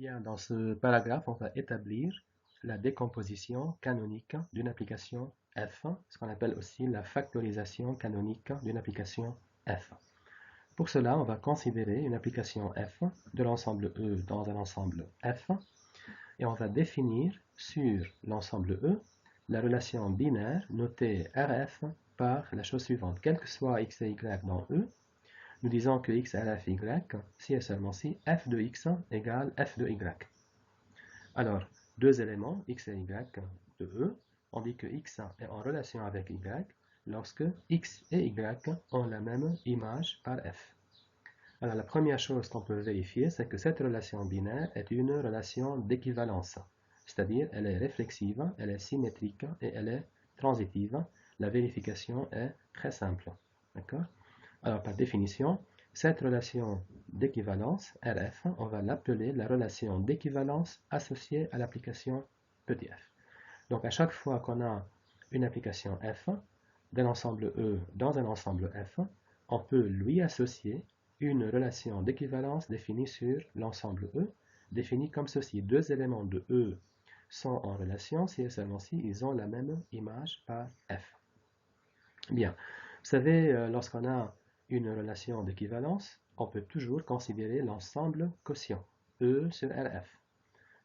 Bien, dans ce paragraphe, on va établir la décomposition canonique d'une application F, ce qu'on appelle aussi la factorisation canonique d'une application F. Pour cela, on va considérer une application F de l'ensemble E dans un ensemble F, et on va définir sur l'ensemble E la relation binaire notée RF par la chose suivante. Quel que soit x et y dans E, nous disons que x RF y, si et seulement si f de x égale f de y. Alors, deux éléments, x et y de E, on dit que x est en relation avec y lorsque x et y ont la même image par f. Alors, la première chose qu'on peut vérifier, c'est que cette relation binaire est une relation d'équivalence, c'est-à-dire elle est réflexive, elle est symétrique et elle est transitive. La vérification est très simple. D'accord? Alors, par définition, cette relation d'équivalence, RF, on va l'appeler la relation d'équivalence associée à l'application petit f. Donc, à chaque fois qu'on a une application F d'un ensemble E dans un ensemble F, on peut lui associer une relation d'équivalence définie sur l'ensemble E, définie comme ceci. Deux éléments de E sont en relation si et seulement si ils ont la même image par F. Bien, vous savez, lorsqu'on a une relation d'équivalence, on peut toujours considérer l'ensemble quotient, E sur RF.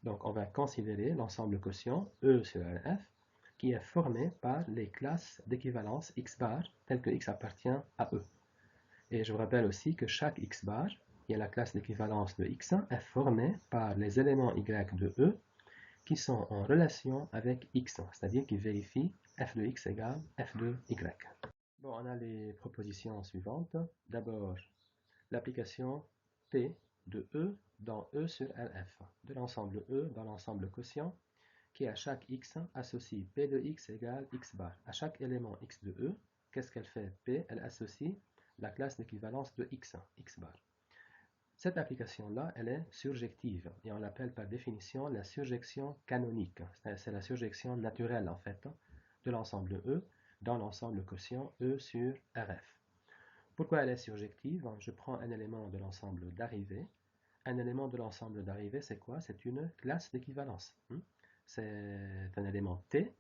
Donc, on va considérer l'ensemble quotient, E sur RF, qui est formé par les classes d'équivalence x bar, telles que x appartient à E. Et je vous rappelle aussi que chaque x bar, qui est la classe d'équivalence de x, est formée par les éléments y de E qui sont en relation avec x, c'est-à-dire qui vérifient f de x égale f de y. Bon, on a les propositions suivantes. D'abord, l'application P de E dans E sur RF, de l'ensemble E dans l'ensemble quotient, qui à chaque x associe P de x égale x bar. À chaque élément x de E, qu'est-ce qu'elle fait? P, elle associe la classe d'équivalence de x, x bar. Cette application-là, elle est surjective, et on l'appelle par définition la surjection canonique. C'est la surjection naturelle, en fait, de l'ensemble E dans l'ensemble quotient E sur RF. Pourquoi elle est surjective? Je prends un élément de l'ensemble d'arrivée. Un élément de l'ensemble d'arrivée, c'est quoi? C'est une classe d'équivalence. C'est un élément T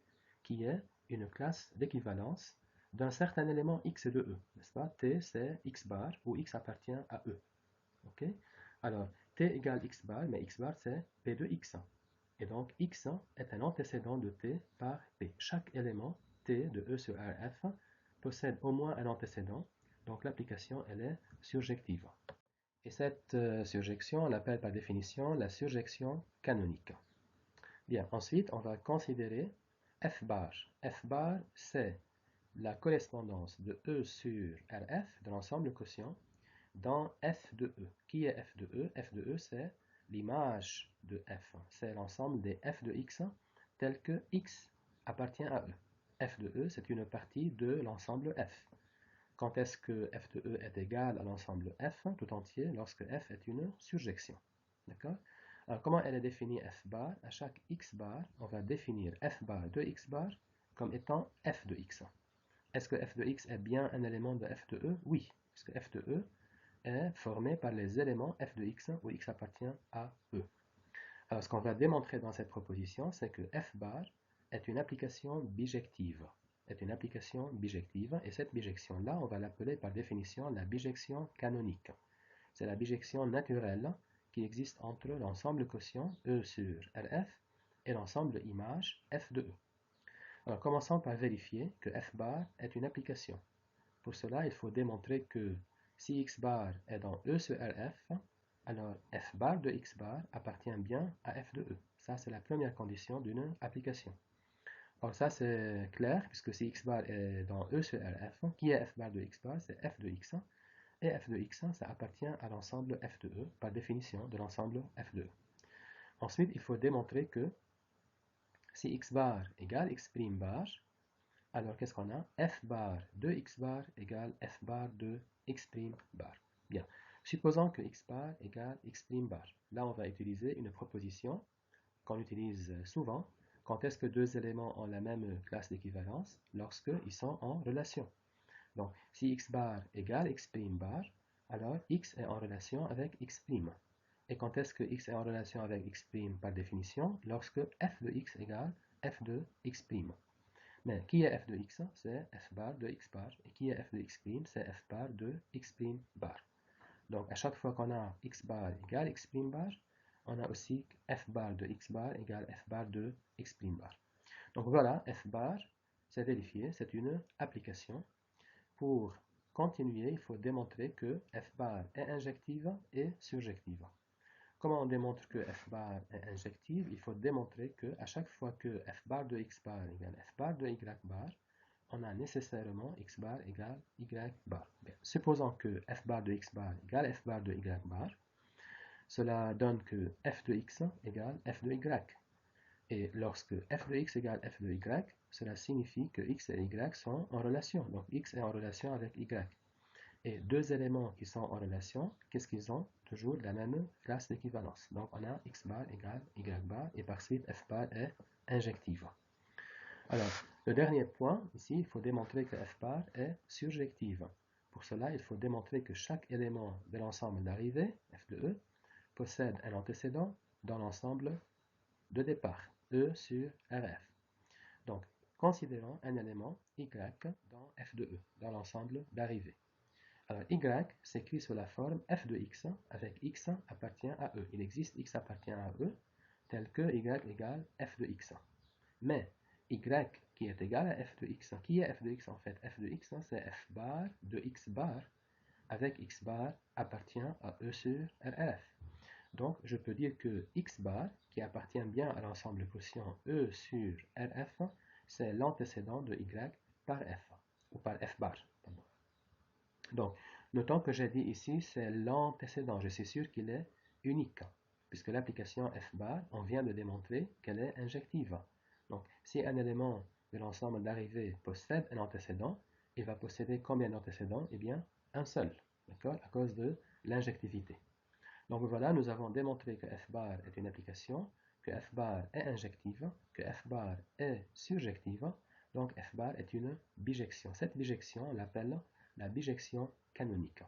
qui est une classe d'équivalence d'un certain élément x de E, n'est-ce pas? T, c'est x bar, où x appartient à E. Ok? Alors, T égale x bar, mais x bar, c'est P de x. Et donc, x est un antécédent de T par P. Chaque élément T de E sur RF possède au moins un antécédent, donc l'application, elle est surjective. Et cette surjection, on l'appelle par définition la surjection canonique. Bien, ensuite, on va considérer F bar. F bar, c'est la correspondance de E sur RF de l'ensemble quotient dans F de E. Qui est F de E? F de E, c'est l'image de F. C'est l'ensemble des F de X tel que X appartient à E. F de E, c'est une partie de l'ensemble F. Quand est-ce que f de E est égal à l'ensemble f tout entier? Lorsque f est une surjection. D'accord? Alors, comment elle est définie f bar? À chaque x bar, on va définir f bar de x bar comme étant f de x. Est-ce que f de x est bien un élément de f de E? Oui, puisque f de E est formé par les éléments f de x où x appartient à E. Alors, ce qu'on va démontrer dans cette proposition, c'est que f bar est une application bijective. Et cette bijection-là, on va l'appeler par définition la bijection canonique. C'est la bijection naturelle qui existe entre l'ensemble quotient E sur RF et l'ensemble image f de E. Alors, commençons par vérifier que f bar est une application. Pour cela, il faut démontrer que si x bar est dans E sur RF, alors f bar de x bar appartient bien à f de E. Ça, c'est la première condition d'une application. Or ça, c'est clair, puisque si x bar est dans E sur RF, qui est f bar de x bar? C'est f de x. Et f de x, ça appartient à l'ensemble f de E, par définition de l'ensemble f de E. Ensuite, il faut démontrer que si x bar égale x' bar, alors qu'est-ce qu'on a? F bar de x bar égale f bar de x' bar. Bien. Supposons que x bar égale x' bar. Là, on va utiliser une proposition qu'on utilise souvent. Quand est-ce que deux éléments ont la même classe d'équivalence? Lorsqu'ils sont en relation. Donc, si x bar égale x' bar, alors x est en relation avec x'. Et quand est-ce que x est en relation avec x' par définition? Lorsque f de x égale f de x'. Mais qui est f de x? C'est f bar de x bar. Et qui est f de x'? C'est f bar de x' bar. Donc à chaque fois qu'on a x bar égale x' bar, on a aussi f bar de x bar égale f bar de x' bar. Donc voilà, f bar, c'est vérifié, c'est une application. Pour continuer, il faut démontrer que f bar est injective et surjective. Comment on démontre que f bar est injective? Il faut démontrer que à chaque fois que f bar de x bar égale f bar de y bar, on a nécessairement x bar égale y bar. Bien. Supposons que f bar de x bar égale f bar de y bar, cela donne que f de x égale f de y. Et lorsque f de x égale f de y, cela signifie que x et y sont en relation. Donc x est en relation avec y. Et deux éléments qui sont en relation, qu'est-ce qu'ils ont? Toujours la même classe d'équivalence. Donc on a x bar égale y bar et par suite f bar est injective. Alors, le dernier point, ici, il faut démontrer que f bar est surjective. Pour cela, il faut démontrer que chaque élément de l'ensemble d'arrivée, f de e, possède un antécédent dans l'ensemble de départ, e sur rf. Donc, considérons un élément y dans f de e, dans l'ensemble d'arrivée. Alors, y s'écrit sous la forme f de x avec x appartient à e. Il existe x appartient à e tel que y égale f de x. Mais y qui est égal à f de x, qui est f de x en fait? F de x, c'est f bar de x bar avec x bar appartient à e sur rf. Donc, je peux dire que x bar, qui appartient bien à l'ensemble quotient e sur rf, c'est l'antécédent de y par f, ou par f bar. Pardon. Donc, notons que j'ai dit ici, c'est l'antécédent. Je suis sûr qu'il est unique, puisque l'application f bar, on vient de démontrer qu'elle est injective. Donc, si un élément de l'ensemble d'arrivée possède un antécédent, il va posséder combien d'antécédents? Eh bien, un seul, d'accord, à cause de l'injectivité. Donc voilà, nous avons démontré que f bar est une application, que f bar est injective, que f bar est surjective, donc f bar est une bijection. Cette bijection, on l'appelle la bijection canonique.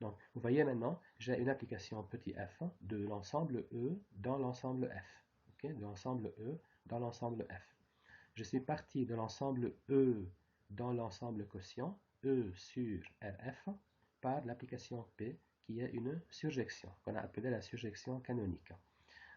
Donc, vous voyez maintenant, j'ai une application petit f de l'ensemble E dans l'ensemble F. Okay? De l'ensemble E dans l'ensemble F. Je suis parti de l'ensemble E dans l'ensemble quotient, E sur RF, par l'application P, qui est une surjection, qu'on a appelée la surjection canonique.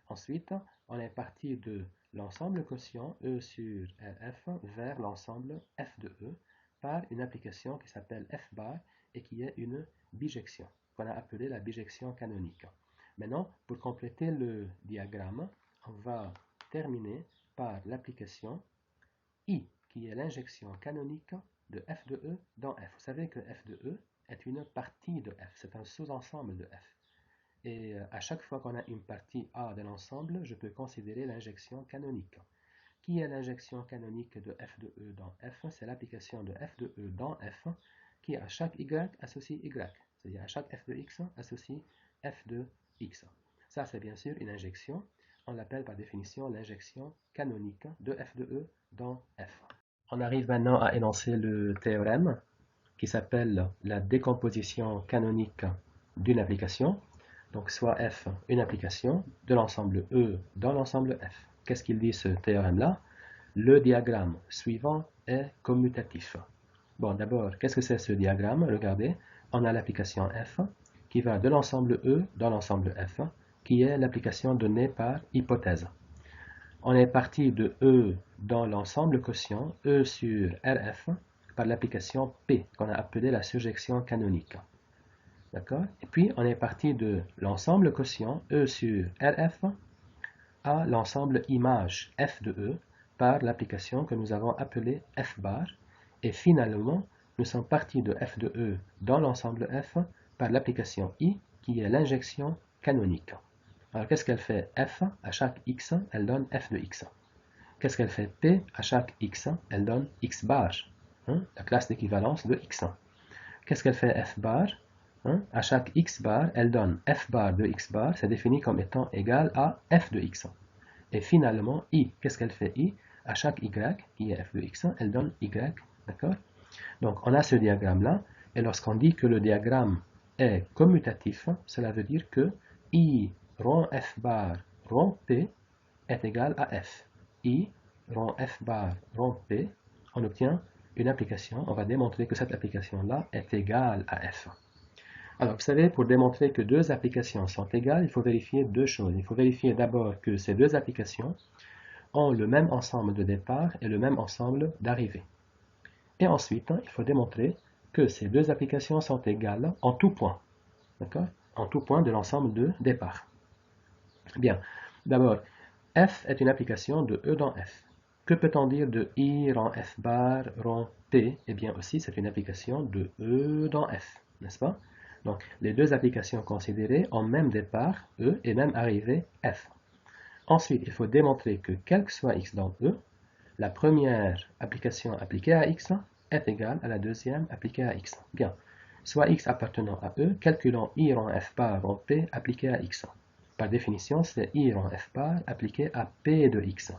Ensuite, on est parti de l'ensemble quotient E sur RF vers l'ensemble F de E par une application qui s'appelle F bar et qui est une bijection, qu'on a appelée la bijection canonique. Maintenant, pour compléter le diagramme, on va terminer par l'application I, qui est l'injection canonique de f de E dans f. Vous savez que f de E est une partie de f, c'est un sous-ensemble de f. Et à chaque fois qu'on a une partie A de l'ensemble, je peux considérer l'injection canonique. Qui est l'injection canonique de f de E dans f? C'est l'application de f de E dans f qui à chaque y associe y. C'est-à-dire à chaque f de x associe f de x. Ça, c'est bien sûr une injection. On l'appelle par définition l'injection canonique de f de E dans f. On arrive maintenant à énoncer le théorème qui s'appelle la décomposition canonique d'une application. Donc soit f, une application de l'ensemble E dans l'ensemble f. Qu'est-ce qu'il dit ce théorème-là? Le diagramme suivant est commutatif. Bon, d'abord, qu'est-ce que c'est ce diagramme? Regardez, on a l'application f qui va de l'ensemble E dans l'ensemble f, qui est l'application donnée par hypothèse. On est parti de E dans l'ensemble quotient, E sur RF, par l'application P, qu'on a appelée la surjection canonique. D'accord? Et puis, on est parti de l'ensemble quotient, E sur RF, à l'ensemble image F de E, par l'application que nous avons appelée F bar. Et finalement, nous sommes partis de F de E dans l'ensemble F, par l'application I, qui est l'injection canonique. Alors, qu'est-ce qu'elle fait f? À chaque x, elle donne f de x. Qu'est-ce qu'elle fait p? À chaque x, elle donne x bar, la classe d'équivalence de x. Qu'est-ce qu'elle fait f bar? À chaque x bar, elle donne f bar de x bar, c'est défini comme étant égal à f de x. Et finalement, i, qu'est-ce qu'elle fait i? À chaque y, qui est f de x, elle donne y, d'accord? Donc, on a ce diagramme-là, et lorsqu'on dit que le diagramme est commutatif, cela veut dire que i rond f bar rond P est égal à f. I rond f bar rond P, on obtient une application. On va démontrer que cette application-là est égale à f. Alors, vous savez, pour démontrer que deux applications sont égales, il faut vérifier deux choses. Il faut vérifier d'abord que ces deux applications ont le même ensemble de départ et le même ensemble d'arrivée. Et ensuite, il faut démontrer que ces deux applications sont égales en tout point. D'accord? En tout point de l'ensemble de départ. Bien. D'abord, f est une application de E dans f. Que peut-on dire de I rond f bar rond P? Eh bien aussi, c'est une application de E dans f, n'est-ce pas? Donc, les deux applications considérées ont même départ, E, et même arrivée, F. Ensuite, il faut démontrer que quel que soit X dans E, la première application appliquée à X est égale à la deuxième appliquée à X. Bien. Soit X appartenant à E, calculons I rond F bar rond P appliqué à X. Par définition, c'est I rond F bar appliqué à P de X.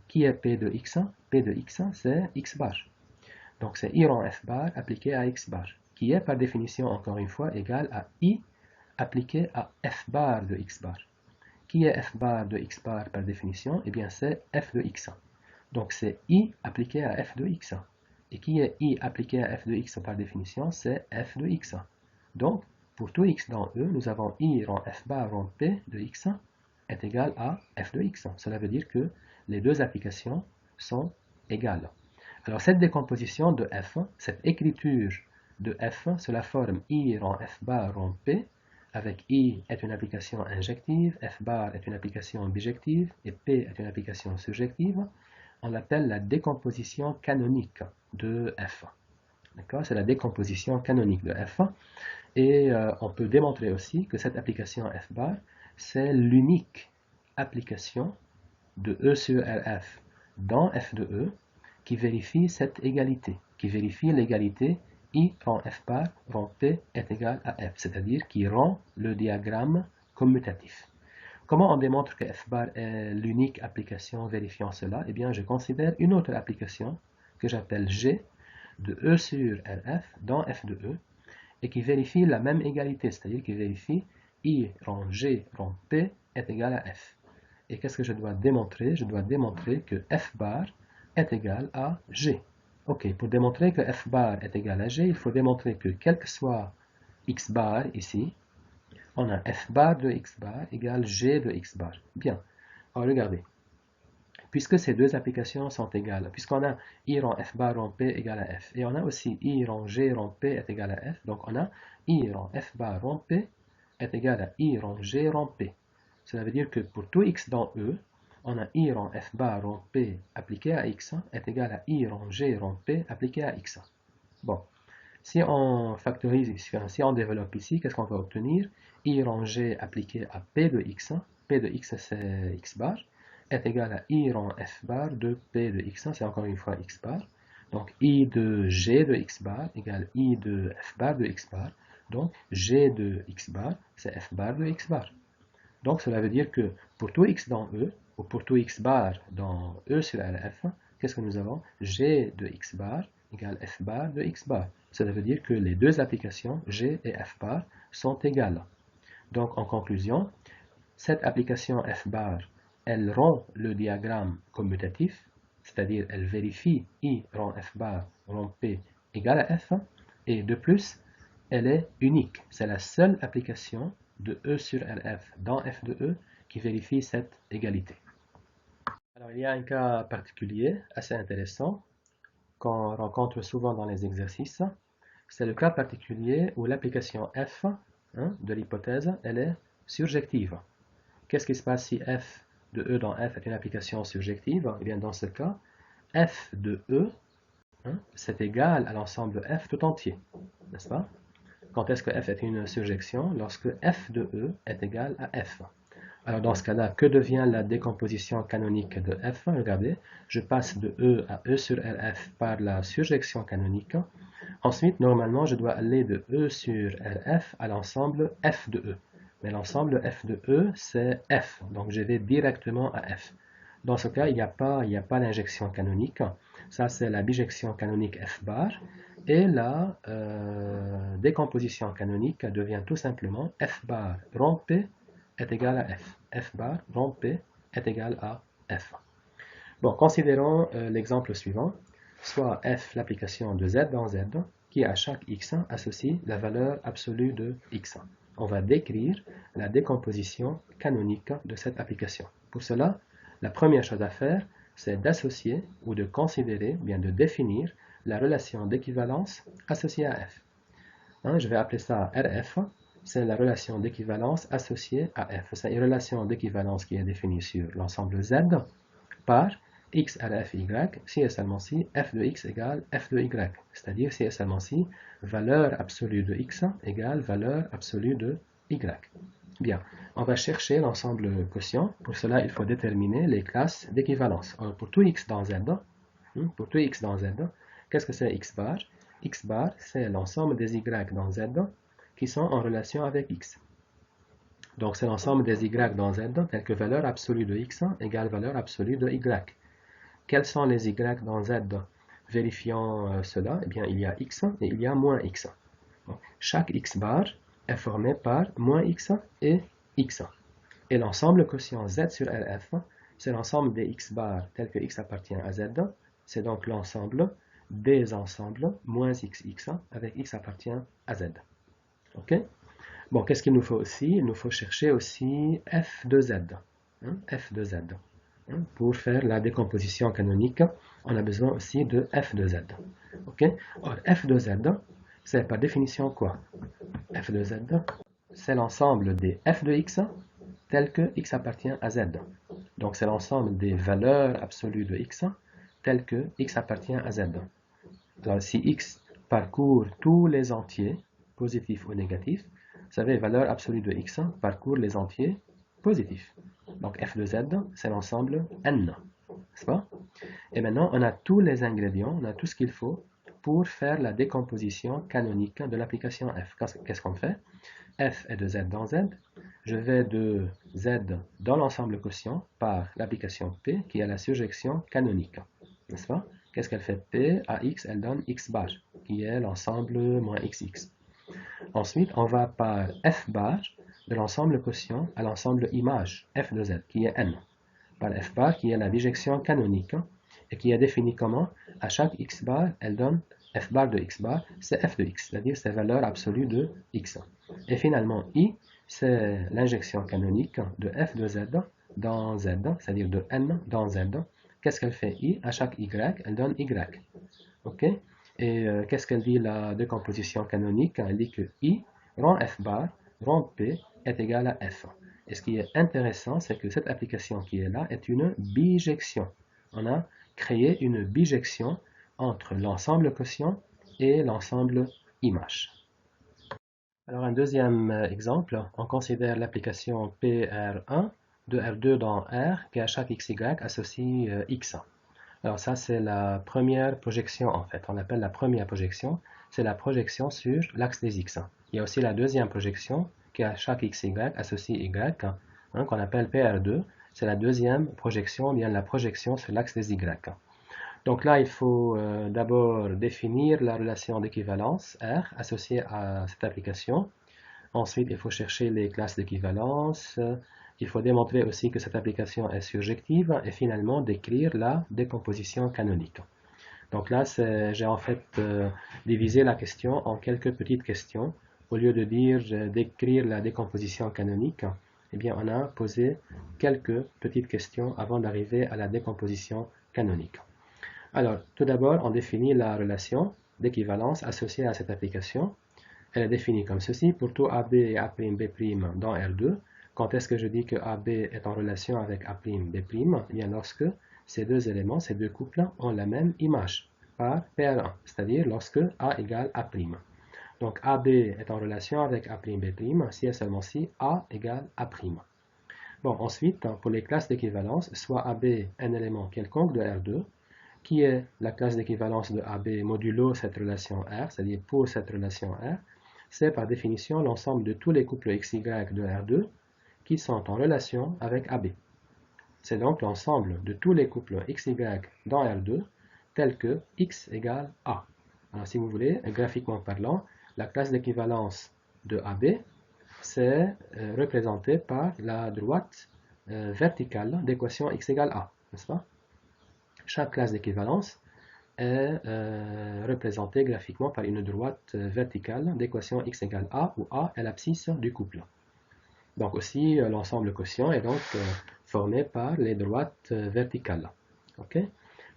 Qui est P de X? P de X, c'est X bar. Donc, c'est I rond F bar appliqué à X bar, qui est par définition, encore une fois, égal à I appliqué à F bar de X bar. Qui est F bar de X bar par définition? Eh bien, c'est F de X. Donc, c'est I appliqué à F de X. Et qui est I appliqué à F de X par définition? C'est F de X. Donc, pour tout X dans E, nous avons I rond F bar rond P de X est égal à F de X. Cela veut dire que les deux applications sont égales. Alors, cette décomposition de f, cette écriture de f sous la forme I rond f bar rond P, avec I est une application injective, f bar est une application bijective, et P est une application surjective, on l'appelle la décomposition canonique de f. D'accord? C'est la décomposition canonique de f. Et on peut démontrer aussi que cette application f bar, c'est l'unique application de E sur RF dans f de E, qui vérifie cette égalité, qui vérifie l'égalité I rond f bar rond P est égal à f, c'est-à-dire qui rend le diagramme commutatif. Comment on démontre que f bar est l'unique application vérifiant cela? Eh bien, je considère une autre application que j'appelle G de E sur RF dans f de E et qui vérifie la même égalité, c'est-à-dire qui vérifie I rond G rond P est égal à f. Et qu'est-ce que je dois démontrer? Je dois démontrer que f bar est égal à G. Ok, pour démontrer que f bar est égal à G, il faut démontrer que quel que soit x bar ici, on a f bar de x bar égale G de x bar. Bien, alors regardez. Puisque ces deux applications sont égales, puisqu'on a I rond f bar rond P égale à f, et on a aussi I rond G rond P est égal à f, donc on a I rond f bar rond P est égal à I rond G rond P. Cela veut dire que pour tout x dans E, on a I rond f bar rond P appliqué à x est égal à I rond G rond P appliqué à x. Bon, si on factorise ici, si on développe ici, qu'est-ce qu'on va obtenir? I rond G appliqué à P de x c'est x bar, est égal à I rond f bar de P de x, c'est encore une fois x bar. Donc I de G de x bar égale I de f bar de x bar. Donc G de x bar, c'est f bar de x bar. Donc cela veut dire que pour tout x dans E, ou pour tout x bar dans E sur RF, qu'est-ce que nous avons? G de x bar égale f bar de x bar. Cela veut dire que les deux applications, G et f bar, sont égales. Donc en conclusion, cette application f bar, elle rend le diagramme commutatif, c'est-à-dire elle vérifie I rond f bar rond P égale à f, et de plus, elle est unique. C'est la seule application de E sur RF dans f de E qui vérifie cette égalité. Alors il y a un cas particulier assez intéressant qu'on rencontre souvent dans les exercices. C'est le cas particulier où l'application f de l'hypothèse, elle est surjective. Qu'est-ce qui se passe si f de E dans f est une application surjective? Eh bien dans ce cas, f de E, c'est égal à l'ensemble f tout entier, n'est-ce pas? Quand est-ce que f est une surjection? Lorsque f de E est égal à f. Alors dans ce cas-là, que devient la décomposition canonique de f? Regardez, je passe de E à E sur RF par la surjection canonique. Ensuite, normalement, je dois aller de E sur RF à l'ensemble f de E. Mais l'ensemble f de E, c'est f. Donc je vais directement à f. Dans ce cas, il n'y a pas l'injection canonique. Ça, c'est la bijection canonique f bar. Et la décomposition canonique devient tout simplement f bar rond P est égal à f. f bar rond P est égal à f. Bon, considérons l'exemple suivant. Soit f l'application de z dans z, qui à chaque x associe la valeur absolue de x. On va décrire la décomposition canonique de cette application. Pour cela, la première chose à faire, c'est d'associer ou de considérer, bien de définir la relation d'équivalence associée à f. Je vais appeler ça RF, c'est la relation d'équivalence associée à f. C'est une relation d'équivalence qui est définie sur l'ensemble z par x RF y si et seulement si f de x égale f de y, c'est-à-dire si et seulement si valeur absolue de x égale valeur absolue de y. Bien, on va chercher l'ensemble quotient. Pour cela, il faut déterminer les classes d'équivalence. Pour tout x dans z, qu'est-ce que c'est x bar? X bar, c'est l'ensemble des y dans z qui sont en relation avec x. Donc, c'est l'ensemble des y dans z tels que valeur absolue de x égale valeur absolue de y. Quels sont les y dans z? Vérifions cela. Eh bien, il y a x et il y a moins x. Donc, chaque x bar est formé par moins x et x. Et l'ensemble quotient z sur RF, c'est l'ensemble des x bar tels que x appartient à z. C'est donc l'ensemble des ensembles moins xx avec x appartient à z. Ok? Bon, qu'est-ce qu'il nous faut aussi? Il nous faut chercher aussi f de z. F de z. Pour faire la décomposition canonique, on a besoin aussi de f de z. Ok? Or, f de z, c'est par définition quoi? F de z, c'est l'ensemble des f de x tels que x appartient à z. Donc, c'est l'ensemble des valeurs absolues de x telles que x appartient à z. Alors, si x parcourt tous les entiers, positifs ou négatifs, vous savez, valeur absolue de x parcourt les entiers positifs. Donc f de z, c'est l'ensemble n, n'est-ce pas? Et maintenant, on a tous les ingrédients, on a tout ce qu'il faut pour faire la décomposition canonique de l'application f. Qu'est-ce qu'on fait? F est de z dans z. Je vais de z dans l'ensemble quotient par l'application p qui est la surjection canonique, n'est-ce pas? Qu'est-ce qu'elle fait? P à x, elle donne x bar, qui est l'ensemble moins xx. Ensuite, on va par f bar de l'ensemble quotient à l'ensemble image f de z, qui est n, par f bar qui est la bijection canonique et qui est définie comment? À chaque x bar, elle donne f bar de x bar, c'est f de x, c'est-à-dire c'est valeur absolue de x. Et finalement, i, c'est l'injection canonique de f de z dans z, c'est-à-dire de n dans z. Qu'est-ce qu'elle fait i? À chaque y, elle donne y. Ok? Et qu'est-ce qu'elle dit la décomposition canonique? Elle dit que i rond f bar, rond p est égal à f. Et ce qui est intéressant, c'est que cette application qui est là est une bijection. On a créé une bijection entre l'ensemble quotient et l'ensemble image. Alors un deuxième exemple, on considère l'application PR1 de R2 dans R qui à chaque xy associe x. Alors ça c'est la première projection en fait, on l'appelle la première projection, c'est la projection sur l'axe des x. Il y a aussi la deuxième projection qui à chaque xy associe y, qu'on appelle PR2, c'est la deuxième projection, bien la projection sur l'axe des y. Donc là, il faut d'abord définir la relation d'équivalence R associée à cette application. Ensuite, il faut chercher les classes d'équivalence. Il faut démontrer aussi que cette application est surjective et finalement décrire la décomposition canonique. Donc là, j'ai en fait divisé la question en quelques petites questions. Au lieu de dire décrire la décomposition canonique, eh bien, on a posé quelques petites questions avant d'arriver à la décomposition canonique. Alors, tout d'abord, on définit la relation d'équivalence associée à cette application. Elle est définie comme ceci. Pour tout AB et A'B' dans R2, quand est-ce que je dis que AB est en relation avec A'B'? Eh bien, lorsque ces deux éléments, ces deux couples, ont la même image, par PR1, c'est-à-dire lorsque A égale A'. Donc, AB est en relation avec A'B' si et seulement si A égale A'. Bon, ensuite, pour les classes d'équivalence, soit AB est un élément quelconque de R2, qui est la classe d'équivalence de AB modulo cette relation R, c'est-à-dire pour cette relation R, c'est par définition l'ensemble de tous les couples XY de R2 qui sont en relation avec AB. C'est donc l'ensemble de tous les couples XY dans R2 tels que X égale A. Alors si vous voulez, graphiquement parlant, la classe d'équivalence de AB c'est représenté par la droite verticale d'équation x égale a, n'est-ce pas? Chaque classe d'équivalence est représentée graphiquement par une droite verticale d'équation x égale a, où a est l'abscisse du couple. Donc aussi, l'ensemble quotient est donc formé par les droites verticales. Ok?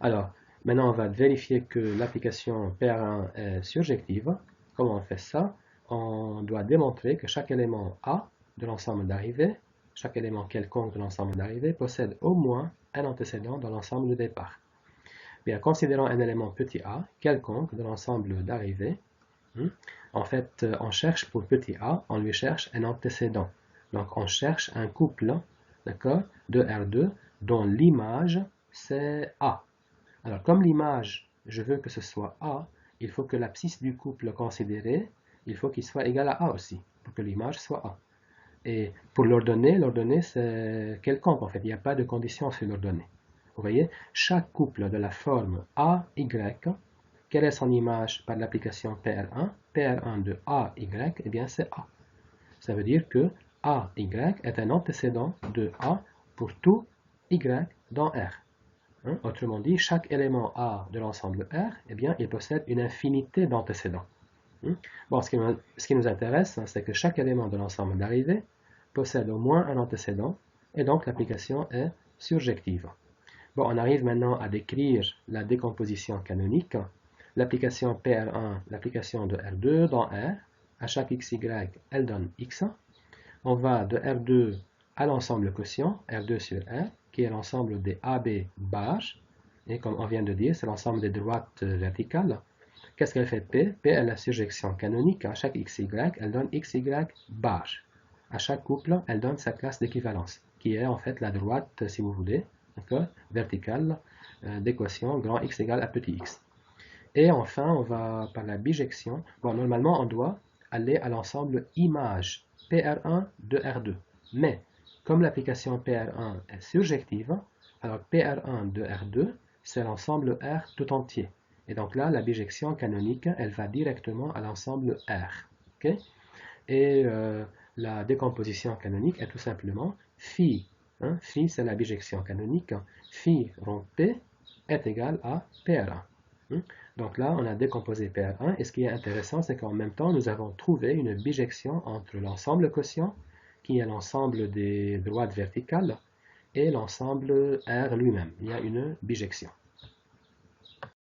Alors, maintenant, on va vérifier que l'application PR1 est surjective. Comment on fait ça? On doit démontrer que chaque élément A de l'ensemble d'arrivée, chaque élément quelconque de l'ensemble d'arrivée, possède au moins un antécédent dans l'ensemble de départ. Bien, considérons un élément petit a quelconque de l'ensemble d'arrivée. En fait, on cherche pour petit a, on lui cherche un antécédent. Donc, on cherche un couple, d'accord, de R2 dont l'image c'est A. Alors, comme l'image, je veux que ce soit A, il faut que l'abscisse du couple considéré, il faut qu'il soit égal à A aussi, pour que l'image soit A. Et pour l'ordonnée c'est quelconque en fait, il n'y a pas de condition sur l'ordonnée. Vous voyez, chaque couple de la forme AY, quelle est son image par l'application PR1? PR1 de AY, eh bien c'est A. Ça veut dire que AY est un antécédent de A pour tout Y dans R. Autrement dit, chaque élément A de l'ensemble R, eh bien, il possède une infinité d'antécédents. Bon, ce qui nous intéresse, c'est que chaque élément de l'ensemble d'arrivée possède au moins un antécédent, et donc l'application est surjective. Bon, on arrive maintenant à décrire la décomposition canonique. L'application PR1, l'application de R2 dans R, à chaque XY, elle donne X. On va de R2 à l'ensemble quotient, R2 sur R, qui est l'ensemble des AB bar, et comme on vient de dire, c'est l'ensemble des droites verticales. Qu'est-ce qu'elle fait P? P est la surjection canonique. À chaque XY, elle donne XY bar. À chaque couple, elle donne sa classe d'équivalence, qui est en fait la droite, si vous voulez, verticale d'équation grand X égale à petit x. Et enfin, on va par la bijection. Bon, normalement, on doit aller à l'ensemble image PR1 de R2. Mais, comme l'application PR1 est surjective, alors PR1 de R2, c'est l'ensemble R tout entier. Et donc là, la bijection canonique, elle va directement à l'ensemble R. Okay? Et la décomposition canonique est tout simplement phi. Phi, c'est la bijection canonique. Phi rond P est égal à PR1. Donc là, on a décomposé PR1, et ce qui est intéressant, c'est qu'en même temps, nous avons trouvé une bijection entre l'ensemble quotient, qui est l'ensemble des droites verticales, et l'ensemble R lui-même. Il y a une bijection.